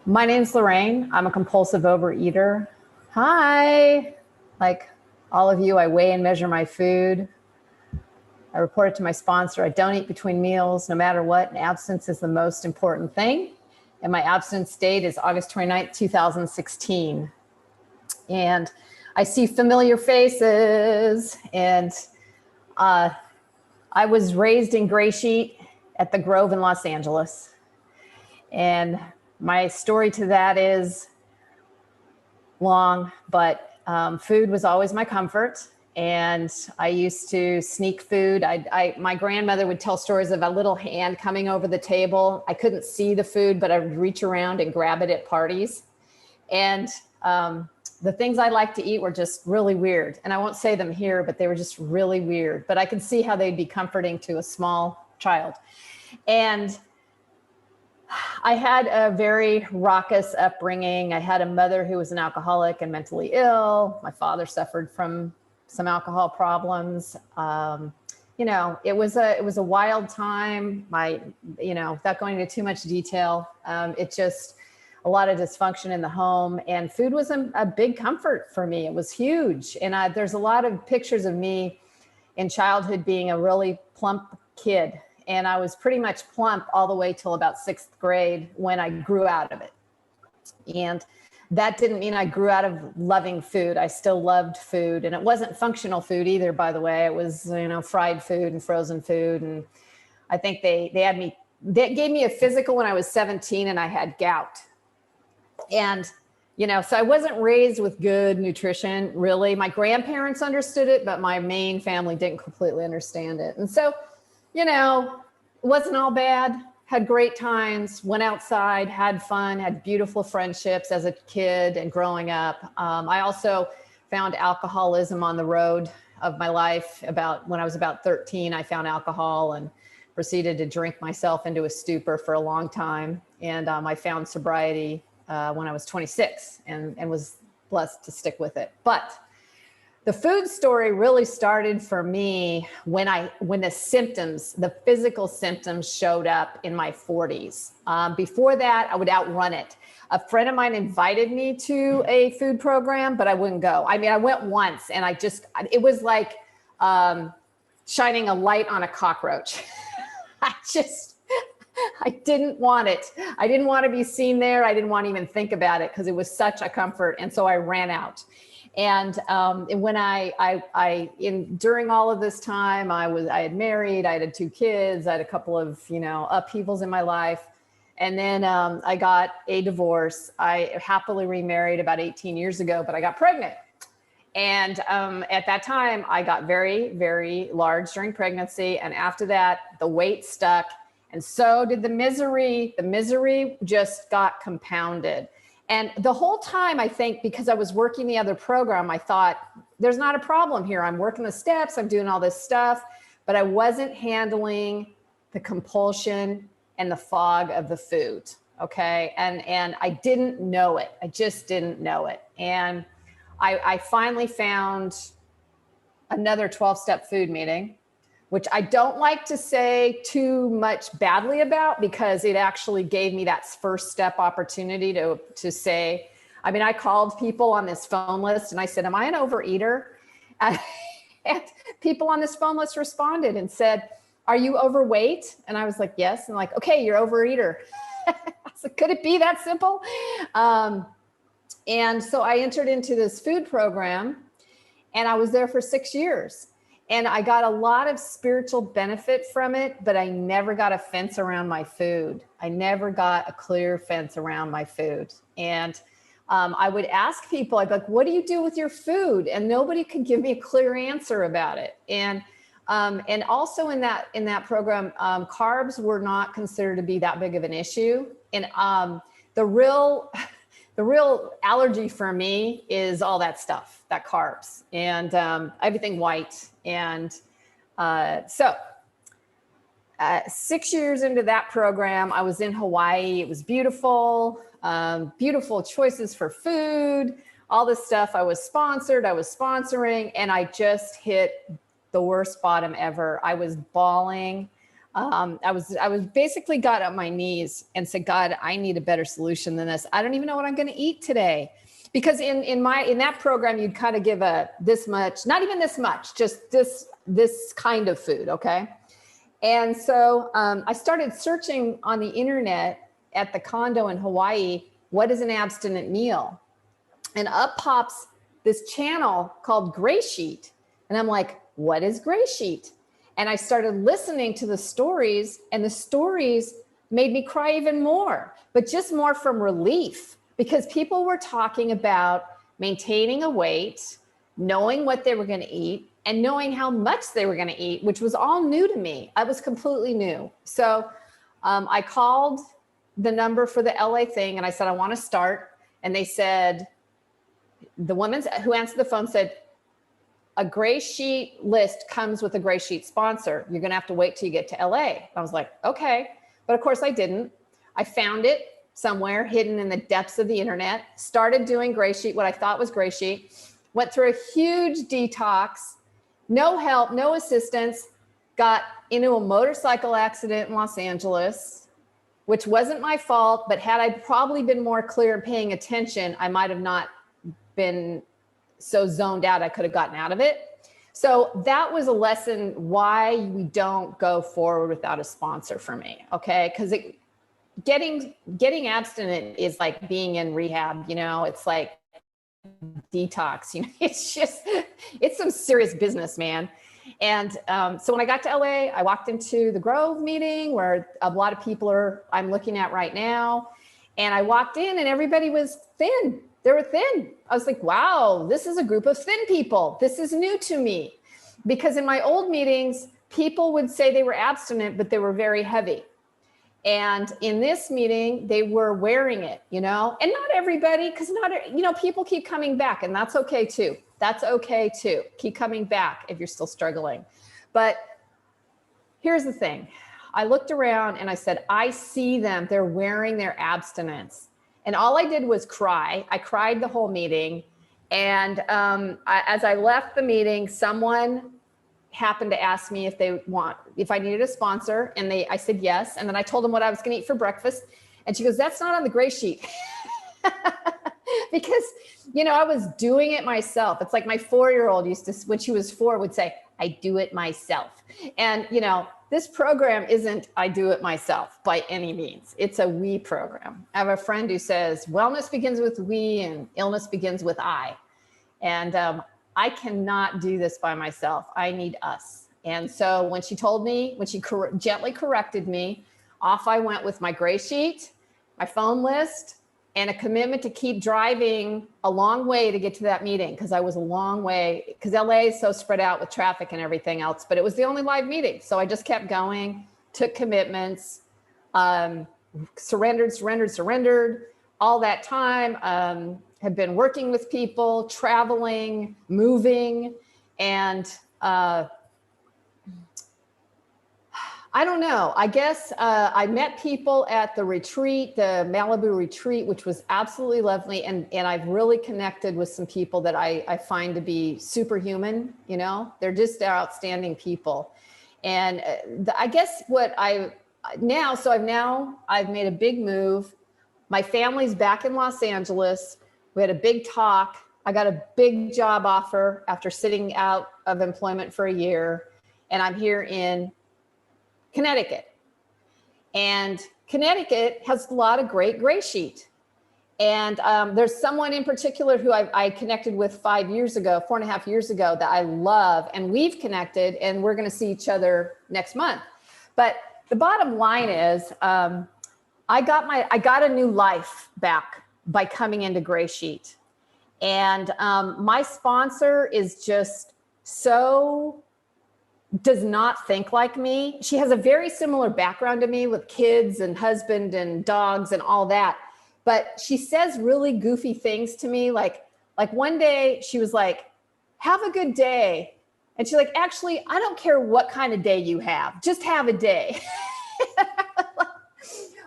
My name's Lorraine. I'm a compulsive overeater. Hi. Like all of you, I weigh and measure my food. I report it to my sponsor. I don't eat between meals, no matter what. And abstinence is the most important thing. And my abstinence date is August 29th, 2016. And I see familiar faces. And I was raised in GreySheet at the Grove in Los Angeles. And my story to that is long, but food was always my comfort. And I used to sneak food. My grandmother would tell stories of a little hand coming over the table. I couldn't see the food, but I would reach around and grab it at parties. And the things I liked to eat were just really weird. And I won't say them here, but they were just really weird. But I could see how they'd be comforting to a small child. And I had a very raucous upbringing. I had a mother who was an alcoholic and mentally ill. My father suffered from some alcohol problems. It was a wild time. Without going into too much detail, it just a lot of dysfunction in the home, and food was a big comfort for me. It was huge. And there's a lot of pictures of me in childhood being a really plump kid. And I was pretty much plump all the way till about 6th grade when I grew out of it. And that didn't mean I grew out of loving food. I still loved food. And it wasn't functional food either, by the way. It was, fried food and frozen food. And I think they gave me a physical when I was 17 and I had gout. And, so I wasn't raised with good nutrition, really. My grandparents understood it, but my main family didn't completely understand it. And so, it wasn't all bad, had great times, went outside, had fun, had beautiful friendships as a kid and growing up. I also found alcoholism on the road of my life. When I was about 13, I found alcohol and proceeded to drink myself into a stupor for a long time. And I found sobriety when I was 26 and was blessed to stick with it. But the food story really started for me when the physical symptoms showed up in my 40s. Before that, I would outrun it. A friend of mine invited me to a food program, but I wouldn't go. I mean, I went once and it was like shining a light on a cockroach. I didn't want it. I didn't want to be seen there. I didn't want to even think about it because it was such a comfort. And so I ran out. And when during all of this time, I had married, I had 2 kids, I had a couple of, upheavals in my life. And then I got a divorce. I happily remarried about 18 years ago, but I got pregnant. And at that time, I got very, very large during pregnancy. And after that, the weight stuck. And so did the misery. The misery just got compounded. And the whole time, I think, because I was working the other program, I thought, there's not a problem here. I'm working the steps. I'm doing all this stuff. But I wasn't handling the compulsion and the fog of the food. Okay. And I didn't know it. I just didn't know it. And I finally found another 12-step food meeting, which I don't like to say too much badly about because it actually gave me that first step opportunity to say, I called people on this phone list and I said, am I an overeater? And people on this phone list responded and said, are you overweight? And I was like, yes. And like, okay, you're overeater. I was like, could it be that simple? And so I entered into this food program and I was there for 6 years. And I got a lot of spiritual benefit from it, but I never got a fence around my food. I never got a clear fence around my food. And I would ask people, I'd be like, what do you do with your food? And nobody could give me a clear answer about it. And also in that program, carbs were not considered to be that big of an issue. And the real allergy for me is all that stuff, that carbs and everything white. And so 6 years into that program, I was in Hawaii. It was beautiful, beautiful choices for food, all this stuff. I was sponsoring, and I just hit the worst bottom ever. I was bawling. I was basically got on my knees and said, God, I need a better solution than this. I don't even know what I'm going to eat today. Because in that program, you'd kind of give this much, not even this much, just this kind of food. Okay. And so I started searching on the internet at the condo in Hawaii, what is an abstinent meal? And up pops this channel called GreySheet. And I'm like, what is GreySheet? And I started listening to the stories, and the stories made me cry even more, but just more from relief, because people were talking about maintaining a weight, knowing what they were going to eat, and knowing how much they were going to eat, which was all new to me. I was completely new. So I called the number for the LA thing, and I said, I want to start. And they said, the woman who answered the phone said, a GreySheet list comes with a GreySheet sponsor. You're going to have to wait till you get to LA. I was like, okay. But of course I didn't. I found it somewhere hidden in the depths of the internet, started doing GreySheet, what I thought was GreySheet, went through a huge detox, no help, no assistance, got into a motorcycle accident in Los Angeles, which wasn't my fault, but had I probably been more clear and paying attention, I might have not been so zoned out I could have gotten out of it. So that was a lesson why we don't go forward without a sponsor for me, okay? Because getting abstinent is like being in rehab, you know, it's like detox, you know, it's some serious business, man. And so when I got to LA, I walked into the Grove meeting where a lot of people I'm looking at right now. And I walked in and everybody was thin. They were thin. I was like, wow, this is a group of thin people. This is new to me. Because in my old meetings, people would say they were abstinent, but they were very heavy. And in this meeting, they were wearing it, you know, and not everybody, because people keep coming back, and that's okay too. That's okay too. Keep coming back if you're still struggling. But here's the thing. I looked around and I said, I see them. They're wearing their abstinence. And all I did was cry. I cried the whole meeting. And as I left the meeting, someone happened to ask me if I needed a sponsor. And I said yes. And then I told them what I was going to eat for breakfast. And she goes, that's not on the GreySheet. Because, you know, I was doing it myself. It's like my 4-year-old used to, when she was 4, would say, I do it myself. And, you know, this program isn't I do it myself by any means. It's a we program. I have a friend who says, wellness begins with we and illness begins with I. And I cannot do this by myself. I need us. And so when she gently corrected me, off I went with my GreySheet, my phone list, and a commitment to keep driving a long way to get to that meeting, because I was a long way, because LA is so spread out with traffic and everything else, but it was the only live meeting. So I just kept going, took commitments, surrendered all that time, have been working with people, traveling, moving, and I don't know. I guess I met people at the retreat, the Malibu retreat, which was absolutely lovely. And I've really connected with some people that I find to be superhuman, you know, they're just outstanding people. And I guess I've made a big move. My family's back in Los Angeles. We had a big talk. I got a big job offer after sitting out of employment for a year. And I'm here in Connecticut. And Connecticut has a lot of great GreySheet. And there's someone in particular who I connected with 4.5 years ago that I love, and we've connected, and we're going to see each other next month. But the bottom line is I got a new life back by coming into GreySheet. And my sponsor is just does not think like me. She has a very similar background to me with kids and husband and dogs and all that. But she says really goofy things to me. Like one day she was like, have a good day. And she's like, actually, I don't care what kind of day you have, just have a day.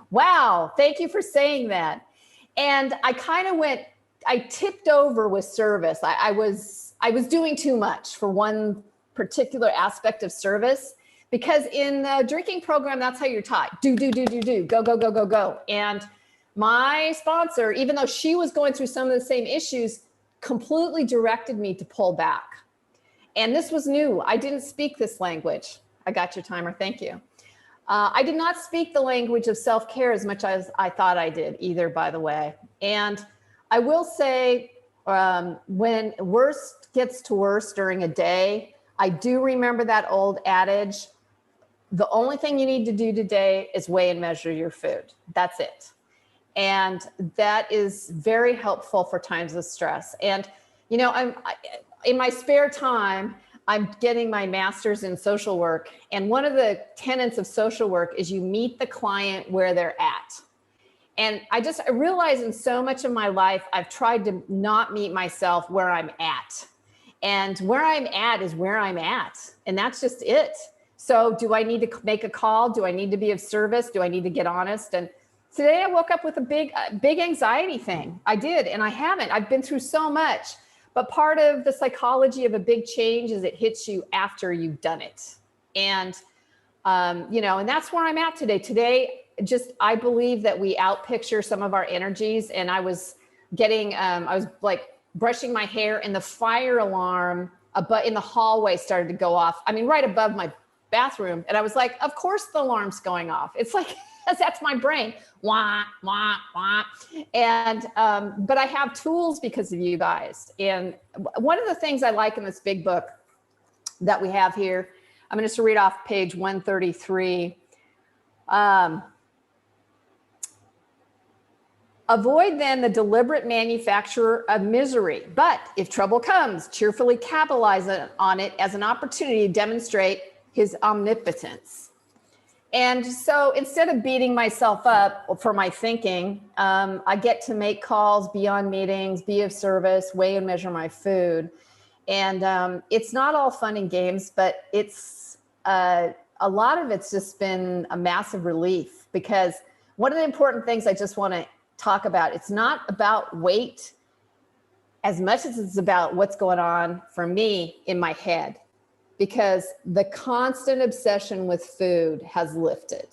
Wow, thank you for saying that. And I tipped over with service. I was doing too much for one particular aspect of service. Because in the drinking program, that's how you're taught. Do, go, go, go, go, go. And my sponsor, even though she was going through some of the same issues, completely directed me to pull back. And this was new. I didn't speak this language. I got your timer, thank you. I did not speak the language of self-care as much as I thought I did either, by the way. And I will say, when worst gets to worst during a day, I do remember that old adage, the only thing you need to do today is weigh and measure your food. That's it. And that is very helpful for times of stress. And, you know, in my spare time, I'm getting my master's in social work. And one of the tenets of social work is you meet the client where they're at. And I realize in so much of my life, I've tried to not meet myself where I'm at. And where I'm at is where I'm at. And that's just it. So do I need to make a call? Do I need to be of service? Do I need to get honest? And today I woke up with a big anxiety thing. I did, and I haven't. I've been through so much. But part of the psychology of a big change is it hits you after you've done it. And, you know, and that's where I'm at today. Today, I believe that we outpicture some of our energies. And I was getting, I was like brushing my hair, and the fire alarm in the hallway started to go off. I mean, right above my bathroom. And I was like, of course the alarm's going off. It's like, that's my brain. Wah, wah, wah. And, but I have tools because of you guys. And one of the things I like in this big book that we have here, I'm going to just read off page 133. Avoid then the deliberate manufacture of misery, but if trouble comes, cheerfully capitalize on it as an opportunity to demonstrate his omnipotence. And so instead of beating myself up for my thinking, I get to make calls, be on meetings, be of service, weigh and measure my food. And it's not all fun and games, but it's a lot of it's just been a massive relief, because one of the important things I just want to talk about, it's not about weight as much as it's about what's going on for me in my head. Because the constant obsession with food has lifted.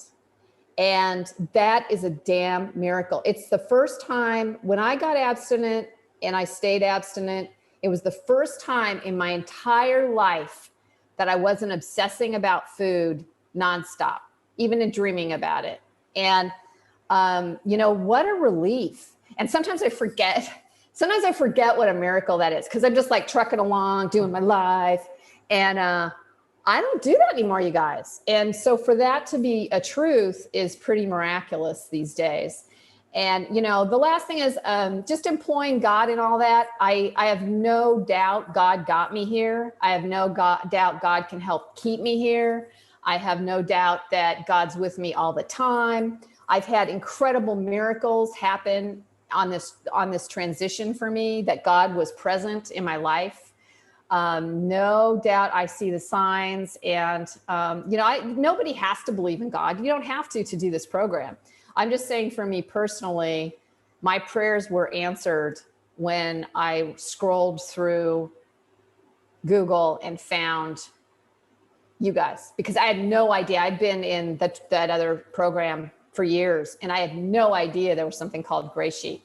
And that is a damn miracle. It's the first time when I got abstinent and I stayed abstinent, it was the first time in my entire life that I wasn't obsessing about food nonstop, even in dreaming about it. And, you know, what a relief. And sometimes I forget what a miracle that is, because I'm just like trucking along, doing my life. And I don't do that anymore, you guys. And so for that to be a truth is pretty miraculous these days. And, you know, the last thing is just employing God in all that. I have no doubt God got me here. I have no doubt God can help keep me here. I have no doubt that God's with me all the time. I've had incredible miracles happen on this transition for me, that God was present in my life. No doubt I see the signs, and, you know, nobody has to believe in God. You don't have to do this program. I'm just saying, for me personally, my prayers were answered when I scrolled through Google and found you guys, because I had no idea. I'd been in that other program for years, and I had no idea there was something called GreySheet.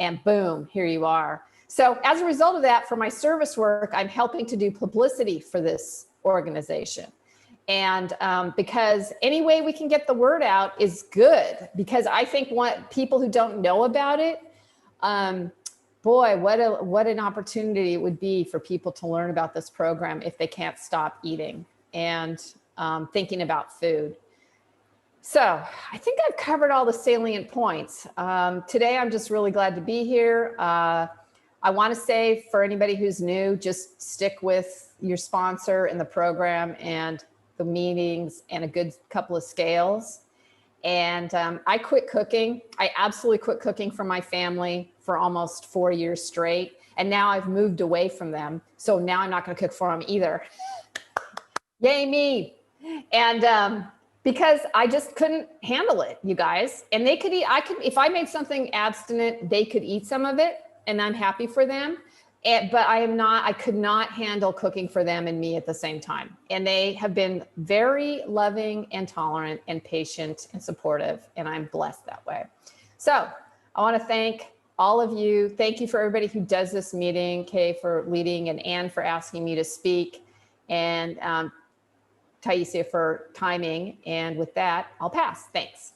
And boom, here you are. So as a result of that, for my service work, I'm helping to do publicity for this organization. And because any way we can get the word out is good, because I think people who don't know about it, boy, what an opportunity it would be for people to learn about this program if they can't stop eating and thinking about food. So I think I've covered all the salient points. Today, I'm just really glad to be here. I want to say, for anybody who's new, just stick with your sponsor and the program and the meetings and a good couple of scales. And I quit cooking. I absolutely quit cooking for my family for almost 4 years straight. And now I've moved away from them. So now I'm not going to cook for them either. Yay me. And because I just couldn't handle it, you guys. And they could eat, if I made something abstinent, they could eat some of it. And I'm happy for them. But I could not handle cooking for them and me at the same time. And they have been very loving and tolerant and patient and supportive. And I'm blessed that way. So I want to thank all of you. Thank you for everybody who does this meeting, Kay for leading, and Anne for asking me to speak, and Taisia for timing. And with that, I'll pass. Thanks.